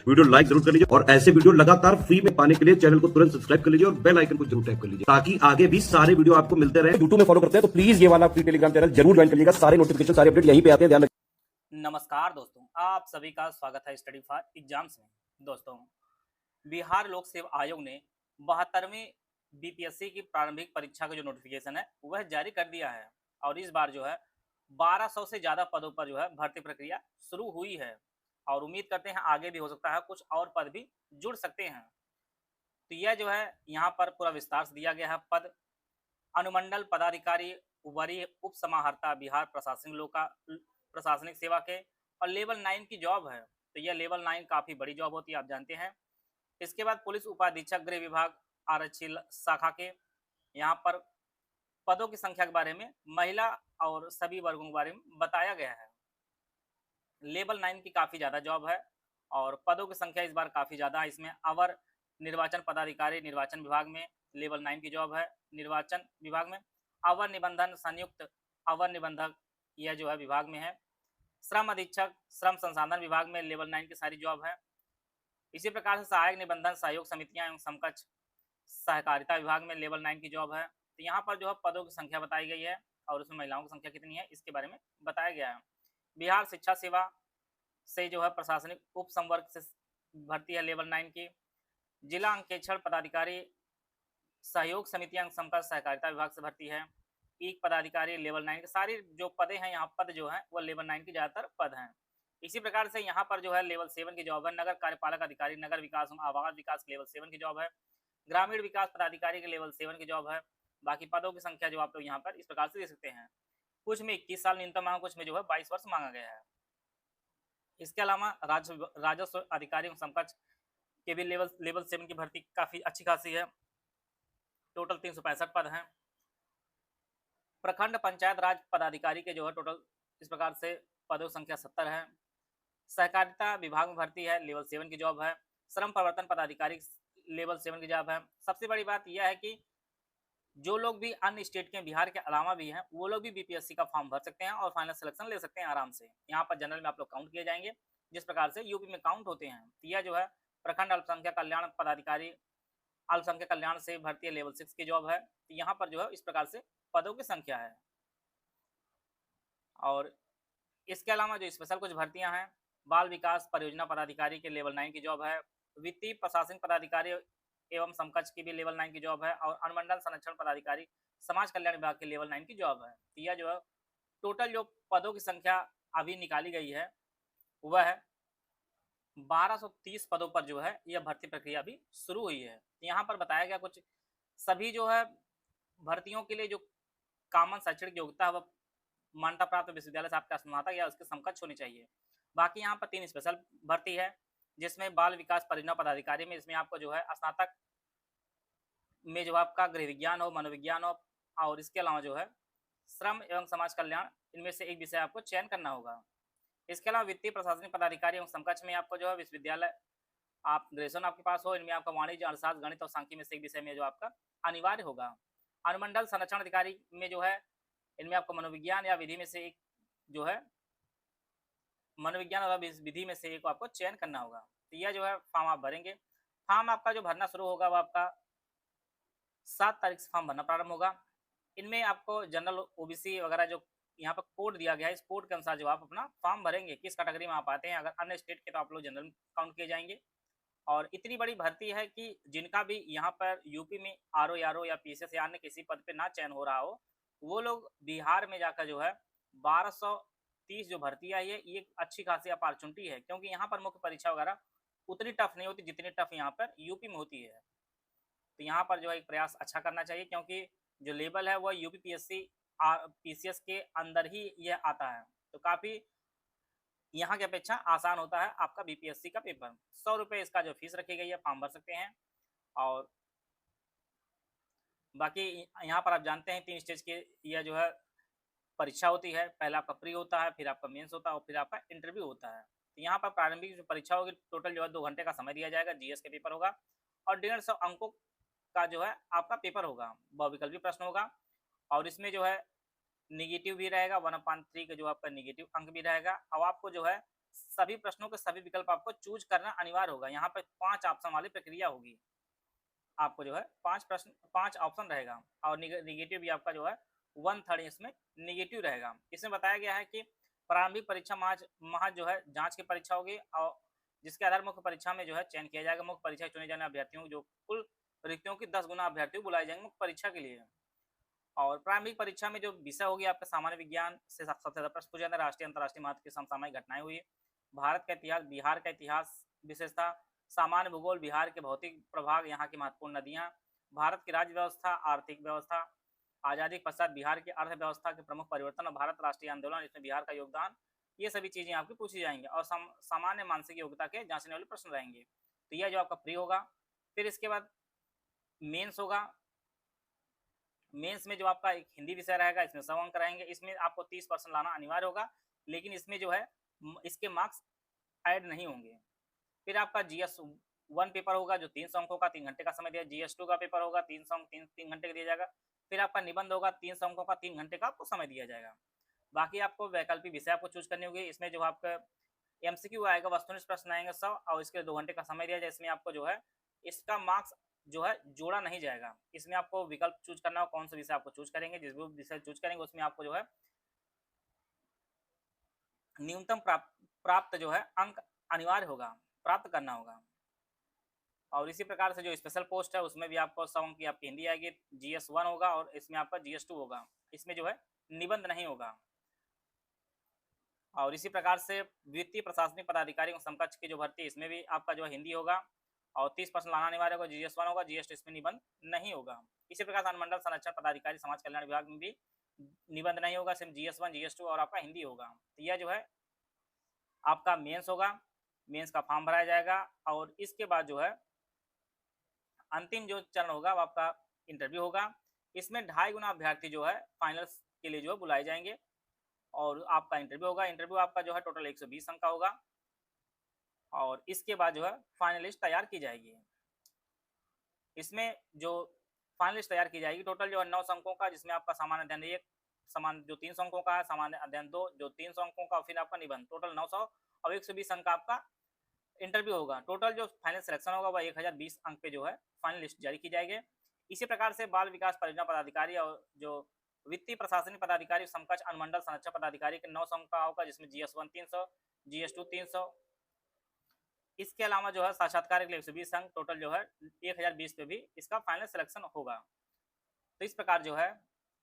Video like जरूर कर लीजिए और ऐसे वीडियो लगातार फ्री में पाने के लिए चैनल को तुरंत सब्सक्राइब कर लीजिए और बेल आइकन को जरूर टैप कर लीजिए ताकि आगे भी सारे वीडियो आपको मिलते रहे। यूट्यूब में फॉलो करते हैं तो प्लीज ये वाला फ्री टेलीग्राम चैनल जरूर ज्वाइन कर लीजिएगा। सारे नोटिफिकेशन सारे अपडेट यहीं पे आते हैं, ध्यान रखिए। नमस्कार दोस्तों, आप सभी का स्वागत है स्टडी फॉर एग्जाम्स में। दोस्तों, बिहार लोक सेवा आयोग ने 72वीं बीपीएससी की प्रारंभिक परीक्षा का जो नोटिफिकेशन है वह जारी कर दिया है और इस बार जो है 1200 से ज़्यादा पदों पर जो है भर्ती प्रक्रिया शुरू हुई है और उम्मीद करते हैं आगे भी हो सकता है कुछ और पद भी जुड़ सकते हैं। तो यह जो है यहाँ पर पूरा विस्तार से दिया गया है। पद अनुमंडल पदाधिकारी, वरीय उप समाहर्ता बिहार प्रशासनिक सेवा के और लेवल 9 की जॉब है। तो यह लेवल 9 काफ़ी बड़ी जॉब होती है, आप जानते हैं। इसके बाद पुलिस उपाधीक्षक गृह विभाग आरक्षी शाखा के, यहाँ पर पदों की संख्या के बारे में महिला और सभी वर्गों के बारे में बताया गया है। लेवल 9 की काफ़ी ज़्यादा जॉब है और पदों की संख्या इस बार काफ़ी ज़्यादा है। इसमें अवर निर्वाचन पदाधिकारी निर्वाचन विभाग में लेवल 9 की जॉब है। निर्वाचन विभाग में अवर निबंधन संयुक्त अवर निबंधक यह जो है विभाग में है। श्रम अधीक्षक श्रम संसाधन विभाग में लेवल 9 की सारी जॉब है। इसी प्रकार से सहायक निबंधन सहयोग समितियां एवं समकक्ष सहकारिता विभाग में लेवल 9 की जॉब है। तो यहाँ पर जो है पदों की संख्या बताई गई है और उसमें महिलाओं की संख्या कितनी है इसके बारे में बताया गया है। बिहार शिक्षा सेवा से जो है प्रशासनिक उप संवर्ग से भर्ती है लेवल 9 की। जिला अंकेक्षण पदाधिकारी सहयोग समितियां एवं समकक्ष सहकारिता विभाग से भर्ती है। एक पदाधिकारी लेवल 9 के सारी जो पदे हैं यहाँ पद जो है वो लेवल 9 की ज़्यादातर पद हैं। इसी प्रकार से यहाँ पर जो है लेवल 7 की जॉब है। नगर कार्यपालक अधिकारी नगर विकास एवं आवास विकास लेवल 7 की जॉब है। ग्रामीण विकास पदाधिकारी के लेवल 7 की जॉब है। बाकी पदों की संख्या जो आप लोग यहाँ पर इस प्रकार से दे सकते हैं। कुछ में 21 साल न्यूनतम मांगा, कुछ में जो है 22 वर्ष मांगा गया है। इसके अलावा राजस्व अधिकारी एवं समकक्ष के भी लेवल 7 की भर्ती काफ़ी अच्छी खासी है। टोटल 365 पद हैं। प्रखंड पंचायत राज पदाधिकारी के जो है टोटल इस प्रकार से पदों संख्या 70 है। सहकारिता विभाग में भर्ती है, लेवल 7 की जॉब है। श्रम प्रवर्तन पदाधिकारी लेवल 7 की जॉब है। सबसे बड़ी बात यह है कि जो लोग भी अन्य स्टेट के बिहार के अलावा भी हैं वो लोग भी बीपीएससी का फॉर्म भर सकते हैं और फाइनल सिलेक्शन ले सकते हैं आराम से। यहाँ पर जनरल में आप लोग काउंट किए जाएंगे जिस प्रकार से यूपी में काउंट होते हैं। यह जो है प्रखंड अल्पसंख्यक कल्याण पदाधिकारी अल्पसंख्यक कल्याण से भर्ती है, लेवल 6 की जॉब है। तो यहाँ पर जो है इस प्रकार से पदों की संख्या है। और इसके अलावा जो स्पेशल कुछ भर्तियां हैं, बाल विकास परियोजना पदाधिकारी के लेवल 9 की जॉब है। वित्तीय प्रशासनिक पदाधिकारी एवं समकक्ष की भी लेवल 9 की जॉब है और अनुमंडल संरक्षण पदाधिकारी समाज कल्याण विभाग के लेवल 9 की जॉब है। तो यह जो है टोटल जो पदों की संख्या अभी निकाली गई है वह है 1230 पदों पर जो है यह भर्ती प्रक्रिया भी शुरू हुई है। यहाँ पर बताया गया कुछ सभी जो है भर्तियों के लिए जो कॉमन शैक्षणिक योग्यता है वह मान्यता प्राप्त विश्वविद्यालय से आपका स्नातक या उसके समकक्ष होनी चाहिए। बाकी यहाँ पर 3 स्पेशल भर्ती है जिसमें बाल विकास परियोजना पदाधिकारी में इसमें आपको जो है स्नातक में जो आपका गृह विज्ञान हो, मनोविज्ञान हो और इसके अलावा जो है श्रम एवं समाज कल्याण, इनमें से एक विषय आपको चयन करना होगा। इसके अलावा वित्तीय प्रशासनिक पदाधिकारी एवं समकक्ष में आपको जो है विश्वविद्यालय आप ग्रेजुएशन आपके पास हो, इनमें आपका वाणिज्य अर्थशास्त्र गणित और सांख्यिकी में से एक विषय में जो आपका अनिवार्य होगा। अनुमंडल संरक्षण अधिकारी में जो है इनमें आपको मनोविज्ञान या विधि में से एक जो है मनोविज्ञान और विधि में से एक आपको चयन करना होगा। तो यह जो है फॉर्म आप भरेंगे। फॉर्म आपका जो भरना शुरू होगा वो आपका 7 तारीख से फॉर्म भरना प्रारंभ होगा। इनमें आपको जनरल ओबीसी वगैरह जो यहाँ पर कोड दिया गया है इस कोड के अनुसार जो आप अपना फॉर्म भरेंगे किस कैटेगरी में आप आते हैं। अगर अन्य स्टेट के तो आप लोग जनरल काउंट किए जाएंगे। और इतनी बड़ी भर्ती है कि जिनका भी यहाँ पर यूपी में आरओ या पीसीएस या अन्य किसी पद पे ना चयन हो रहा हो वो लोग बिहार में जाकर जो है 1230 जो भर्ती आई है ये अच्छी खासी अपॉर्चुनिटी है क्योंकि यहाँ पर मुख्य परीक्षा वगैरह उतनी टफ नहीं होती जितनी टफ यहाँ पर यूपी में होती है। तो यहाँ पर जो है एक प्रयास अच्छा करना चाहिए क्योंकि जो लेवल है वह यूपी पीसीएस के अंदर ही यह आता है। तो काफ़ी यहाँ की अपेक्षा आसान होता है आपका बीपीएससी का पेपर। 100 रुपये इसका जो फीस रखी गई है फॉर्म भर सकते हैं। और बाकी यहाँ पर आप जानते हैं 3 स्टेज की यह जो है परीक्षा होती है। पहला आपका प्री होता है, फिर आपका मेंस होता है और फिर आपका इंटरव्यू होता है। तो यहाँ पर प्रारंभिक जो परीक्षा होगी टोटल जो है 2 घंटे का समय दिया जाएगा। जीएस के पेपर होगा और 150 अंकों का जो है आपका पेपर होगा। बहुविकल्पी प्रश्न होगा और इसमें जो है निगेटिव भी रहेगा 1/3 का जो आपका निगेटिव अंक भी रहेगा। अब आपको जो है सभी प्रश्नों के सभी विकल्प आपको चूज करना अनिवार्य होगा। यहाँ पे 5 ऑप्शन वाली प्रक्रिया होगी। आपको जो है 5 प्रश्न 5 ऑप्शन रहेगा और निगेटिव भी आपका जो है 1/3 इसमें निगेटिव रहेगा। इसमें बताया गया है कि प्रारंभिक परीक्षा महज जो है जाँच की परीक्षा होगी और जिसके आधार मुख्य परीक्षा में जो है चयन किया जाएगा। मुख्य परीक्षा चुने जाने अभ्यर्थियों जो कुल रिक्तियों की 10 गुना अभ्यर्थी बुलाए जाएंगे मुख्य परीक्षा के लिए। और प्रारंभिक परीक्षा में जो विषय होगी आपका सामान्य विज्ञान से सबसे ज्यादा प्रश्न पूछे जाते हैं। राष्ट्रीय अंतर्राष्ट्रीय महत्व की समसामयिक घटनाएं हुई, भारत का इतिहास, बिहार का इतिहास विशेषता, सामान्य भूगोल, बिहार के भौतिक प्रभाग, यहाँ की महत्वपूर्ण नदियां, भारत की राज्य व्यवस्था, आर्थिक व्यवस्था, आजादी के पश्चात बिहार की अर्थव्यवस्था के प्रमुख परिवर्तन और भारत राष्ट्रीय आंदोलन, इसमें बिहार का योगदान, ये सभी चीजें आपकी पूछी जाएंगी। और सामान्य मानसिक योग्यता के जांचने वाले प्रश्न रहेंगे। तो यह जो आपका प्री होगा। फिर इसके बाद मेंस होगा। मेंस में जो आपका एक हिंदी विषय रहेगा, इसमें 100 अंक रहेंगे। इसमें आपको 30% लाना अनिवार्य होगा, लेकिन इसमें जो है इसके मार्क्स ऐड नहीं होंगे। फिर आपका GS1 पेपर होगा जो 300 अंकों का, 3 घंटे का समय दिया। GS2 का पेपर होगा 300 अंक 3 घंटे का दिया जाएगा। फिर आपका निबंध होगा 300 अंकों का, 3 घंटे का आपको समय दिया जाएगा। बाकी आपको वैकल्पिक विषय आपको चूज करनी होगी। इसमें जो आपका MCQ आएगा, वस्तुनिष्ठ प्रश्न आएंगे 100 और इसके 2 घंटे का समय दिया जाए। इसमें आपको जो है इसका मार्क्स जो है जोड़ा नहीं जाएगा। इसमें आपको विकल्प चूज करना हो, कौन सा विषय आपको चूज करेंगे। जिस भी विषय चूज करेंगे उसमें आपको जो है न्यूनतम प्राप्त जो है अंक अनिवार्य होगा, प्राप्त करना होगा। और इसी प्रकार से जो स्पेशल पोस्ट है उसमें भी आपको 100 अंक की आपकी हिंदी आएगी। GS1 होगा और इसमें आपका GS2 होगा। इसमें जो है निबंध नहीं होगा। और इसी प्रकार से वित्तीय प्रशासनिक पदाधिकारी समकक्ष की जो भर्ती, इसमें भी आपका जो है हिंदी होगा और 30% लाना अनिवार्य होगा। GS1 होगा, GS2 इसमें निबंध नहीं होगा। इसी प्रकार से अनुमंडल संरक्षण पदाधिकारी समाज कल्याण विभाग में भी निबंध नहीं होगा, सिर्फ GS1 GS2 और आपका हिंदी होगा। तो यह जो है आपका मेंस होगा। मेंस का फॉर्म भराया जाएगा और इसके बाद जो है अंतिम जो चरण होगा वो आपका इंटरव्यू होगा। इसमें 2.5 गुना अभ्यर्थी जो है फाइनल्स के लिए जो है बुलाए जाएंगे और आपका इंटरव्यू होगा। इंटरव्यू आपका जो है टोटल 120 अंक का होगा और इसके बाद जो है फाइनलिस्ट तैयार की जाएगी। इसमें जो फाइनलिस्ट तैयार की जाएगी टोटल जो है 900 अंकों का, जिसमें आपका सामान्य अध्ययन 1 समान जो 300 अंकों का है, सामान्य अध्ययन 2 जो 300 अंकों का, फिर आपका निबंध टोटल 900 और 120 अंक का आपका इंटरव्यू होगा। टोटल जो फाइनल सिलेक्शन होगा वह 1020 अंक पे जो है फाइनल लिस्ट जारी की जाएगी। इसी प्रकार से बाल विकास परियोजना पदाधिकारी और जो वित्तीय प्रशासनिक पदाधिकारी समकक्ष अनुमंडल संरक्षण पदाधिकारी के 900 अंक का होगा, जिसमें GS1 300, GS2 300। इसके अलावा जो है साक्षात्कार के लिए 120 अंक, टोटल जो है 1020 पे भी इसका फाइनल सिलेक्शन होगा। तो इस प्रकार जो है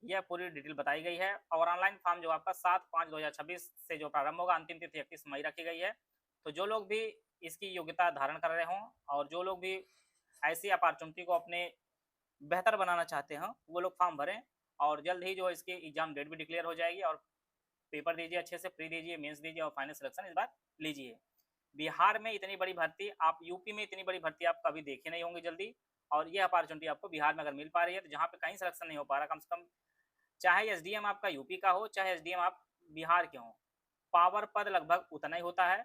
यह पूरी डिटेल बताई गई है। और ऑनलाइन फॉर्म जो आपका 7/5/2026 से जो प्रारंभ होगा, अंतिम तिथि 31 मई रखी गई है। तो जो लोग भी इसकी योग्यता धारण कर रहे हों और जो लोग भी ऐसी अपॉर्चुनिटी को अपने बेहतर बनाना चाहते हैं वो लोग फॉर्म भरें और जल्द ही जो इसकी एग्जाम डेट भी डिक्लेयर हो जाएगी। और पेपर दीजिए, अच्छे से प्री दीजिए, मेंस दीजिए और फाइनल सिलेक्शन इस बार लीजिए। बिहार में इतनी बड़ी भर्ती आप, यूपी में इतनी बड़ी भर्ती आप कभी देखे नहीं होंगे जल्दी, और ये अपॉर्चुनिटी आपको बिहार में अगर मिल पा रही है तो जहाँ पे कहीं सिलेक्शन नहीं हो पा रहा, कम से कम चाहे SDM आपका यूपी का हो चाहे SDM आप बिहार के हों, पावर पद लगभग उतना ही होता है।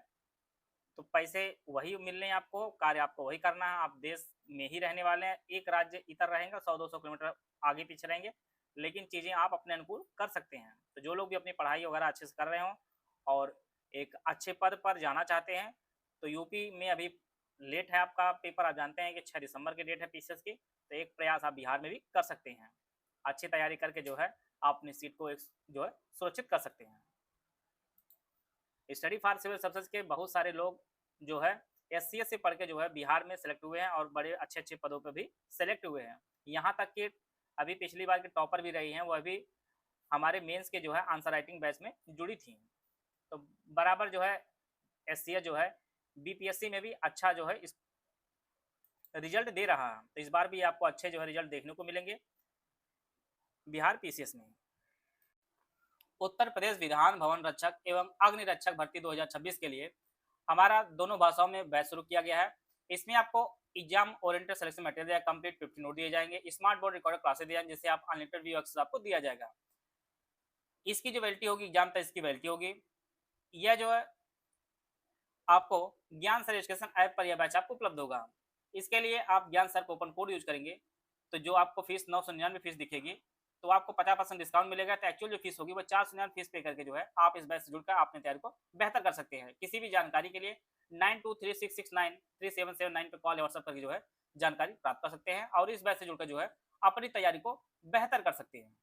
तो पैसे वही मिलने हैं आपको, कार्य आपको वही करना है। आप देश में ही रहने वाले हैं, एक राज्य इतर रहेंगे, 100-200 किलोमीटर आगे पीछे रहेंगे, लेकिन चीज़ें आप अपने अनुकूल कर सकते हैं। तो जो लोग भी अपनी पढ़ाई वगैरह अच्छे से कर रहे हों और एक अच्छे पद पर जाना चाहते हैं तो यूपी में अभी लेट है आपका पेपर, आप जानते हैं कि 6 दिसंबर की डेट है PCS की। तो एक प्रयास आप बिहार में भी कर सकते हैं, अच्छी तैयारी करके जो है आप अपनी सीट को एक जो है सुरक्षित कर सकते हैं। स्टडी फॉर सिविल सर्विसेज के बहुत सारे लोग जो है SCS से पढ़ के जो है बिहार में सेलेक्ट हुए हैं और बड़े अच्छे अच्छे पदों पर भी सेलेक्ट हुए हैं। यहाँ तक कि अभी पिछली बार के टॉपर भी रही हैं, वह भी हमारे मेंस के जो है आंसर राइटिंग बैच में जुड़ी थी। तो बराबर जो है SCS जो है BPSC में भी अच्छा जो है इस रिजल्ट दे रहा है। तो इस बार भी आपको अच्छे जो है रिजल्ट देखने को मिलेंगे बिहार PCS में। उत्तर प्रदेश विधान भवन रक्षक एवं अग्नि रक्षक भर्ती 2026 के लिए हमारा दोनों भाषाओं में बैच शुरू किया गया है। इसमें आपको exam oriented selection material complete 50 note दिए जाएंगे, स्मार्ट बोर्ड रिकॉर्डेड क्लासेस दिए जाएंगे, जिससे आप अनलिमिटेड व्यू एक्सेस आपको दिया जाएगा। इसकी जो वैलिडिटी होगी एग्जाम तक, इसकी वैलिडिटी होगी। यह जो है आपको ज्ञान सर एजुकेशन ऐप पर यह बैच आपको उपलब्ध होगा। इसके लिए आप ज्ञान सर कूपन कोड यूज करेंगे तो जो आपको फीस 999 फीस दिखेगी, तो आपको 50% डिस्काउंट मिलेगा। तो एक्चुअल जो फीस होगी वो 499 फीस पे करके जो है आप इस बैच से जुड़कर अपनी तैयारी को बेहतर कर सकते हैं। किसी भी जानकारी के लिए 9236693779 पे कॉल या व्हाट्सएप करके जो है जानकारी प्राप्त कर सकते हैं और इस बैच से जुड़कर जो है अपनी तैयारी को बेहतर कर सकते हैं।